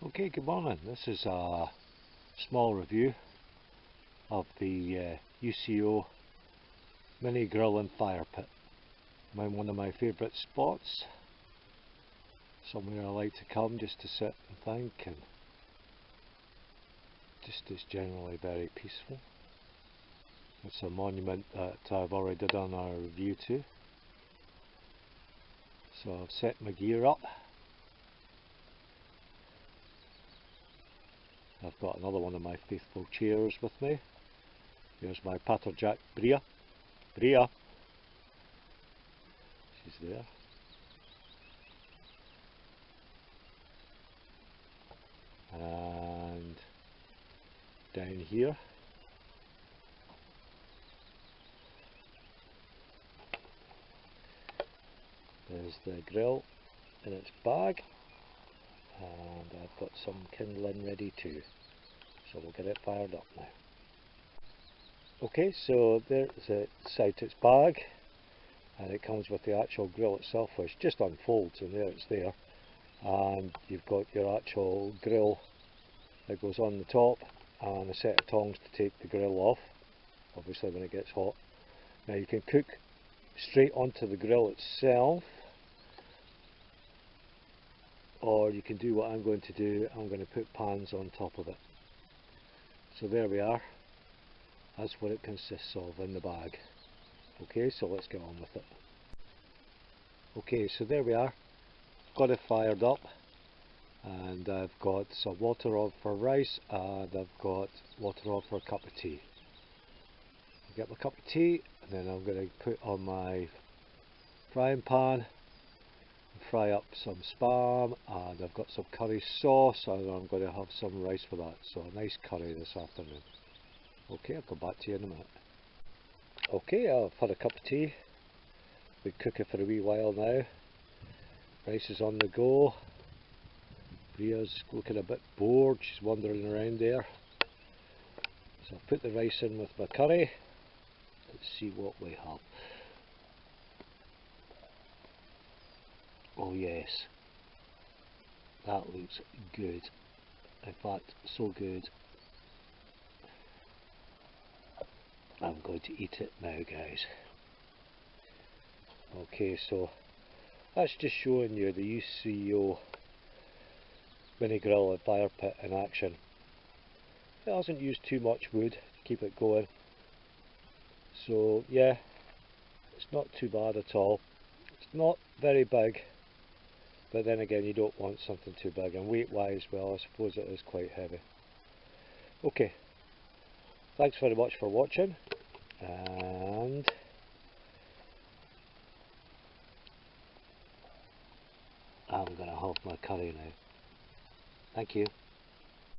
Okay, good morning. This is a small review of the UCO mini grill and fire pit. One of my favourite spots, somewhere I like to come just to sit and think, and just is generally very peaceful. It's a monument that I've already done a review to, so I've set my gear up. I've got another one of my faithful chairs with me. Here's my Patterjack Bria. Bria! She's there. And down here there's the grill in its bag, and I've got some kindling ready too, so we'll get it fired up now. Okay, so there's it's out its bag, and it comes with the actual grill itself, which just unfolds, and there it's there. And you've got your actual grill that goes on the top, and a set of tongs to take the grill off, obviously when it gets hot. Now you can cook straight onto the grill itself, or you can do what I'm going to do. I'm going to put pans on top of it. So there we are. That's what it consists of in the bag. Okay, so let's get on with it. Okay, so there we are. Got it fired up, and I've got some water on for rice, and I've got water on for a cup of tea. I'll get my cup of tea, and then I'm going to put on my frying pan, fry up some spam, and I've got some curry sauce, and I'm going to have some rice for that. So a nice curry this afternoon. Okay, I'll come back to you in a minute. Okay, I've had a cup of tea. Been cooking for a wee while now. Rice is on the go. Bria's looking a bit bored, she's wandering around there. So I've put the rice in with my curry. Let's see what we have. Oh yes, that looks good. In fact, so good, I'm going to eat it now, guys. Okay, so that's just showing you the UCO mini grill and fire pit in action. It hasn't used too much wood to keep it going, so yeah, it's not too bad at all. It's not very big, but then again, you don't want something too big, and weight wise, well, I suppose it is quite heavy. Okay, thanks very much for watching, and I'm going to have my curry now. Thank you.